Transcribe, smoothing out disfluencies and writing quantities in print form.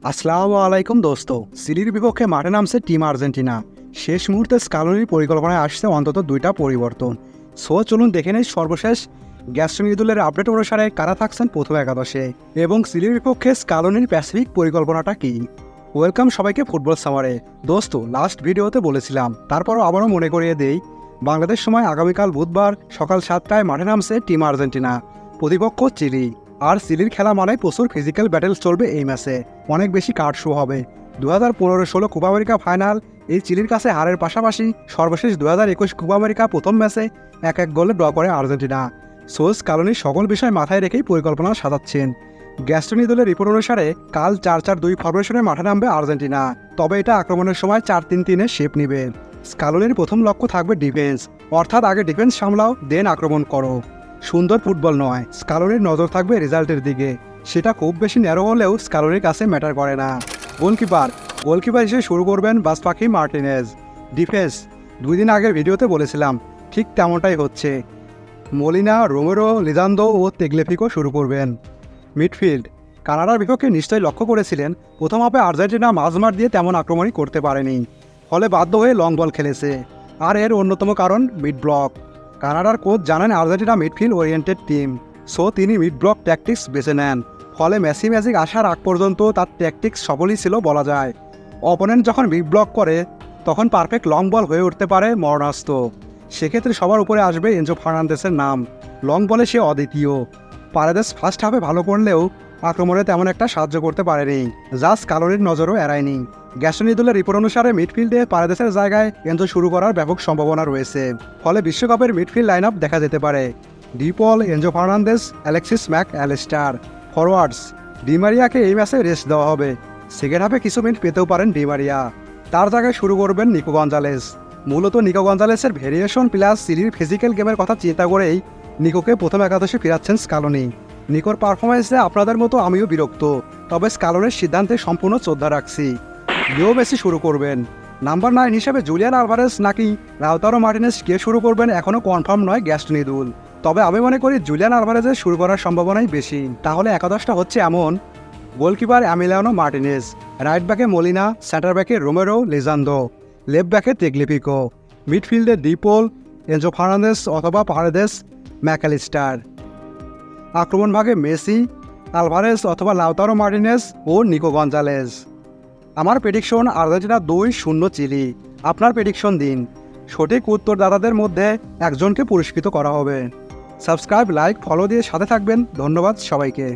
আসসালামু আলাইকুম দোস্ত। চিলির বিপক্ষে মাঠে নামছে টিম আর্জেন্টিনা। শেষ মুহূর্তে স্কালোনির পরিকল্পনায় আসছে অন্তত দুইটা পরিবর্তন। চলুন দেখে নেই সর্বশেষ গ্যাস্ট্রোনিদুলের আপডেট অনুসারে কারা থাকছেন প্রথম একাদশে এবং চিলির বিপক্ষে স্কালোনির প্যাসিফিক পরিকল্পনাটা কী। ওয়েলকাম সবাইকে ফুটবল সামারে। দোস্ত, লাস্ট ভিডিওতে বলেছিলাম, তারপরও আবারও মনে করিয়ে দেই, বাংলাদেশ সময় আগামীকাল বুধবার সকাল 7টায় মাঠে নামছে টিম আর্জেন্টিনা, প্রতিপক্ষ চিলি। আর চিলির খেলা মানে প্রচুর ফিজিক্যাল ব্যাটেলস চলবে এই ম্যাচে, অনেক বেশি কার্ড শো হবে। 2015-16 কোপা আমেরিকা ফাইনাল এই চিলির কাছে হারের পাশাপাশি সর্বশেষ 2021 কোপা আমেরিকা প্রথম ম্যাচে 1-1 গোলে ড্র করে আর্জেন্টিনা। স্কালোনি সকল বিষয় মাথায় রেখেই পরিকল্পনা সাজাচ্ছেন। গ্যাস্টনি দলের রিপোর্ট অনুসারে কাল 4-4-2 ফরমেশনে মাঠে নামবে আর্জেন্টিনা, তবে এটা আক্রমণের সময় 4-3-3-এর শেপ নেবে। স্কালোনির প্রথম লক্ষ্য থাকবে ডিফেন্স, অর্থাৎ আগে ডিফেন্স সামলাও দেন আক্রমণ করো। সুন্দর ফুটবল নয়, স্কালোনির নজর থাকবে রেজাল্টের দিকে। সেটা খুব বেশি ন্যারো হলেও স্কালোনির কাছে ম্যাটার করে না। গোলকিপার হিসেবে শুরু করবেন বাসপাখি মার্টিনেজ। ডিফেন্স 2 দিন আগের ভিডিওতে বলেছিলাম, ঠিক তেমনটাই হচ্ছে। মলিনা, রোমেরো, লিজান্দো ও তেগলেফিকো শুরু করবেন। মিডফিল্ড কানাডার বিপক্ষে নিশ্চয়ই লক্ষ্য করেছিলেন, প্রথম হাফে আর্জেন্টিনা মাঝমাঠ দিয়ে তেমন আক্রমণই করতে পারেনি, ফলে বাধ্য হয়ে লং বল খেলেছে। আর এর অন্যতম কারণ মিড ব্লক। কানাডার কোচ জানেন আর্জেন্টিনা মিডফিল্ড ওরিয়েন্টেড টিম, তিনি মিড ব্লক ট্যাকটিক্স বেছে নেন। ফলে ম্যাজিক আসার আগ পর্যন্ত তার ট্যাকটিক্স সফলই ছিল বলা যায়। অপোনেন্ট যখন মিড ব্লক করে তখন পারফেক্ট লং বল হয়ে উঠতে পারে মরণাস্ত্র। সেক্ষেত্রে সবার উপরে আসবে এনজো ফার্নান্দেসের নাম। লং বলে সে অদ্বিতীয়। পারেদেস ফার্স্ট হাফে ভালো করলেও আক্রমণে তেমন একটা সাহায্য করতে পারেনি, যা স্কালোনির নজরও এড়ায়নি। গ্যাস্টনি দলের রিপোর্ট অনুসারে মিডফিল্ডে পারেদেসের জায়গায় এনজো শুরু করার ব্যাপক সম্ভাবনা রয়েছে, ফলে বিশ্বকাপের মিডফিল্ড লাইন আপ দেখা যেতে পারে। ডিপল, Enzo Fernandez, Alexis Mac Allister. Forwards ডিমারিয়াকে এই ম্যাচে রেস্ট দেওয়া হবে। সেকেন্ড হাফে কিছু মিনিট পেতেও পারেন ডিমারিয়া। তার জায়গায় শুরু করবেন নিকো গঞ্জালেস। মূলত নিকো গঞ্জালেসের ভেরিয়েশন প্লাস সিরির ফিজিক্যাল গেমের কথা চিন্তা করেই নিকোকে প্রথম একাদশে ফিরাচ্ছেন স্কালোনি। নিকোর পারফরমেন্সে আপনাদের মতো আমিও বিরক্ত, তবে স্কালোনির সিদ্ধান্তে সম্পূর্ণ শ্রদ্ধা রাখছি। লিও মেসি শুরু করবেন। নাম্বার 9 হিসেবে জুলিয়ান আলভারেজ নাকি লাউতারো মার্টিনেজ কে শুরু করবেন এখনও কনফার্ম নয় গ্যাস্টনি দল, তবে আমি মনে করি জুলিয়ান আলভারেজের শুরু করার সম্ভাবনাই বেশি। তাহলে একাদশটা হচ্ছে এমন: গোলকিপার এমিলিয়ানো মার্টিনেজ, রাইট ব্যাকে মলিনা, সেন্টার ব্যাকে রোমেরো, লিজান্দো, লেফট ব্যাকে তেগলিফিকো, মিডফিল্ডে ডিপোল, এনজো ফার্নান্দেস অথবা পারেদেস, ম্যাকঅ্যালিস্টার। আক্রমণ ভাগে মেসি, আলভারেজ অথবা লাউতারো মার্টিনেজ ও নিকো গঞ্জালেজ। আমার প্রেডিকশন আর্জেন্টিনা 2-0 চিলি। আপনার প্রেডিকশন দিন। সঠিক উত্তরদাতাদের মধ্যে একজনকে পুরস্কৃত করা হবে। সাবস্ক্রাইব, লাইক, ফলো দিয়ে সাথে থাকবেন। ধন্যবাদ সবাইকে।